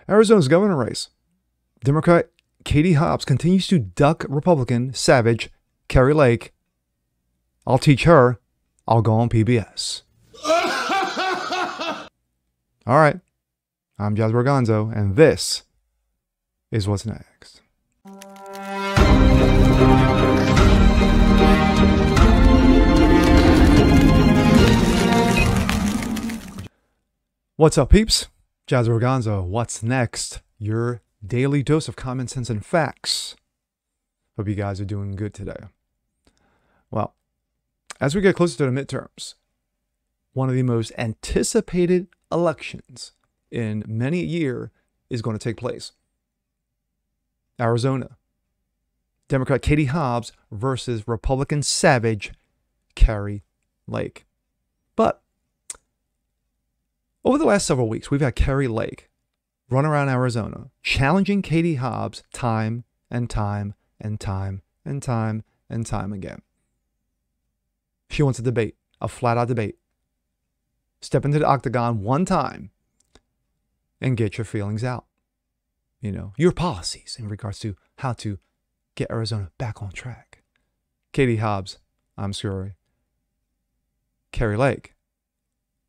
Arizona's governor race. Democrat Katie Hobbs continues to duck Republican savage Kari Lake. I'll teach her. I'll go on PBS. All right. I'm Jazz Borgonzo, and this is what's next. What's up, peeps? Jazz Borgonzo. What's next? Your daily dose of common sense and facts. Hope you guys are doing good today. Well, as we get closer to the midterms, one of the most anticipated elections in many a year is going to take place. Arizona. Democrat Katie Hobbs versus Republican savage Kari Lake. But over the last several weeks, we've had Kari Lake run around Arizona challenging Katie Hobbs time and time and time and time and time again. She wants a debate, a flat-out debate. Step into the octagon one time and get your feelings out. You know, your policies in regards to how to get Arizona back on track. Katie Hobbs, I'm sorry, Kari Lake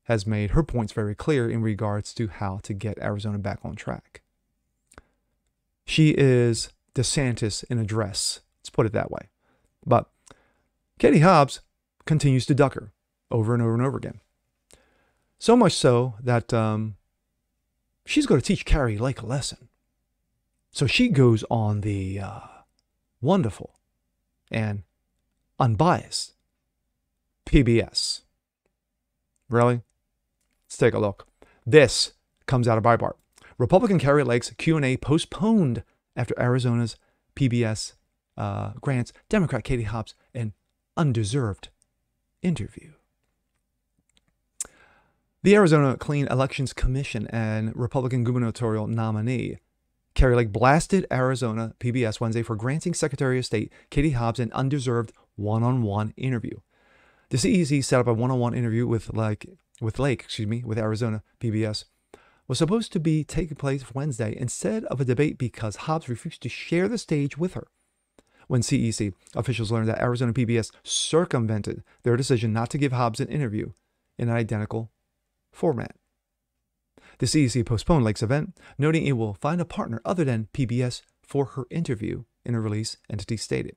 has made her points very clear in regards to how to get Arizona back on track. She is DeSantis in a dress. Let's put it that way. But Katie Hobbs continues to duck her over and over and over again. So much so that she's going to teach Kari Lake a lesson. So she goes on the wonderful and unbiased PBS. Really? Let's take a look. This comes out of Breitbart. Republican Kari Lake's Q&A postponed after Arizona's PBS grants Democrat Katie Hobbs an undeserved interview. The Arizona Clean Elections Commission and Republican gubernatorial nominee Kari Lake blasted Arizona PBS Wednesday for granting Secretary of State Katie Hobbs an undeserved one-on-one interview. The CEC set up a one-on-one interview with Arizona PBS was supposed to be taking place Wednesday instead of a debate because Hobbs refused to share the stage with her. When CEC officials learned that Arizona PBS circumvented their decision not to give Hobbs an interview in an identical format. The CEC postponed Lake's event, noting it will find a partner other than PBS for her interview, in a release entity stated.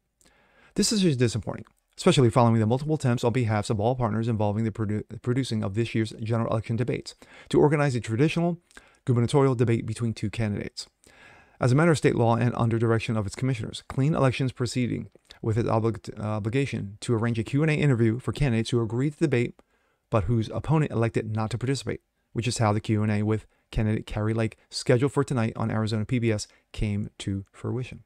This is disappointing, especially following the multiple attempts on behalf of all partners involving the producing of this year's general election debates to organize a traditional gubernatorial debate between two candidates. As a matter of state law and under direction of its commissioners, Clean Elections proceeding with its obligation to arrange a Q&A interview for candidates who agreed to debate but whose opponent elected not to participate, which is how the Q&A with candidate Kari Lake, scheduled for tonight on Arizona PBS, came to fruition.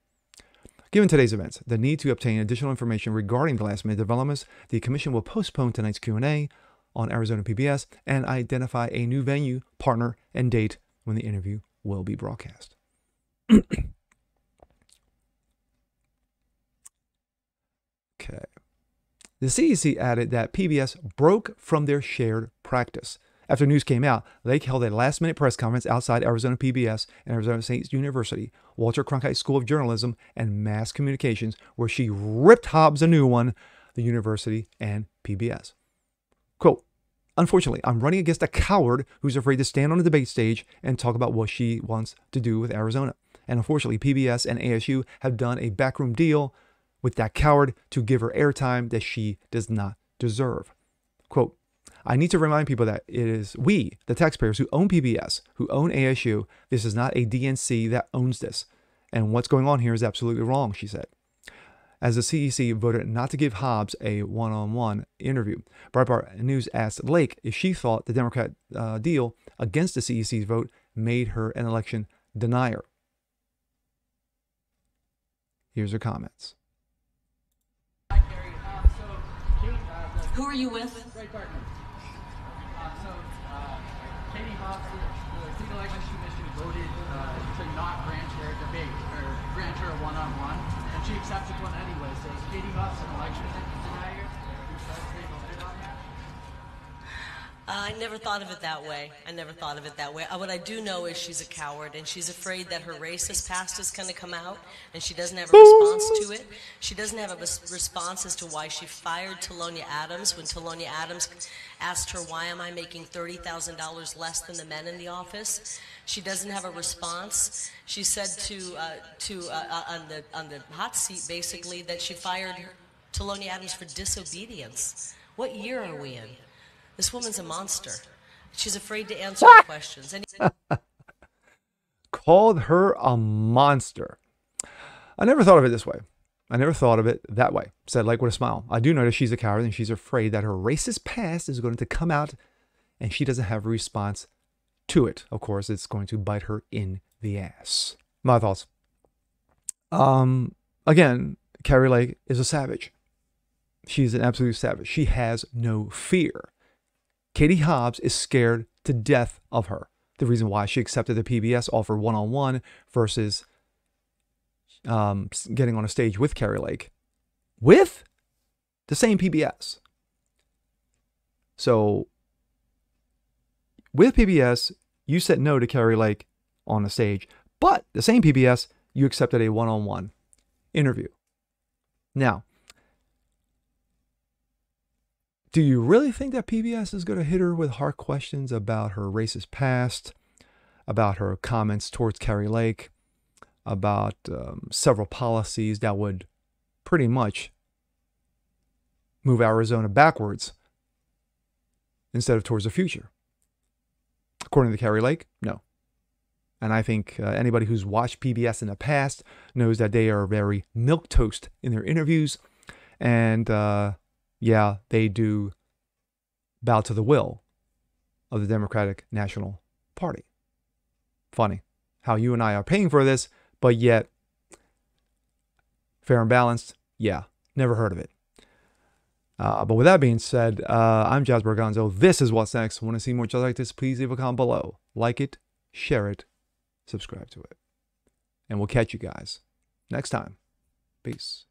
Given today's events, the need to obtain additional information regarding the last-minute developments, the commission will postpone tonight's Q&A on Arizona PBS and identify a new venue, partner, and date when the interview will be broadcast. Okay. The CEC added that PBS broke from their shared practice. After news came out, Lake held a last-minute press conference outside Arizona PBS and Arizona State University, Walter Cronkite School of Journalism and Mass Communications, where she ripped Hobbs a new one, the university and PBS. Quote, "Unfortunately, I'm running against a coward who's afraid to stand on the debate stage and talk about what she wants to do with Arizona. And unfortunately, PBS and ASU have done a backroom deal with that coward to give her airtime that she does not deserve." Quote, "I need to remind people that it is we, the taxpayers, who own PBS, who own ASU. This is not a DNC that owns this. And what's going on here is absolutely wrong," she said. As the CEC voted not to give Hobbs a one-on-one interview, Breitbart News asked Lake if she thought the Democrat deal against the CEC's vote made her an election denier. Here's her comments. Who are you with? Great partner. Katie Hobbs, the Clean Elections Commission voted to not grant her a debate or grant her a one-on-one, and she accepted one anyway. So is Katie Hobbs an election denier? I never thought of it that way. I never thought of it that way. What I do know is she's a coward, and she's afraid that her racist past is going to come out, and she doesn't have a response to it. She doesn't have a response as to why she fired Talonia Adams when Talonia Adams asked her, why am I making $30,000 less than the men in the office? She doesn't have a response. She said on the hot seat, basically, that she fired Talonia Adams for disobedience. What year are we in? This woman's a monster. She's afraid to answer questions. Called her a monster. I never thought of it this way. I never thought of it that way. Said like with a smile. I do know that she's a coward and she's afraid that her racist past is going to come out and she doesn't have a response to it. Of course, it's going to bite her in the ass. My thoughts. Again, Kari Lake is a savage. She's an absolute savage. She has no fear. Katie Hobbs is scared to death of her. The reason why she accepted the PBS offer one-on-one versus getting on a stage with Kari Lake. With the same PBS. So, with PBS, you said no to Kari Lake on the stage. But the same PBS, you accepted a one-on-one interview. Now, do you really think that PBS is going to hit her with hard questions about her racist past, about her comments towards Kari Lake, about several policies that would pretty much move Arizona backwards instead of towards the future? According to Kari Lake, no. And I think anybody who's watched PBS in the past knows that they are very milquetoast in their interviews. And yeah, they do bow to the will of the Democratic National Party. Funny how you and I are paying for this, but yet fair and balanced, yeah, never heard of it. But with that being said, I'm Jazz Berganzo. This is What's Next. Want to see more just like this? Please leave a comment below. Like it, share it, subscribe to it. And we'll catch you guys next time. Peace.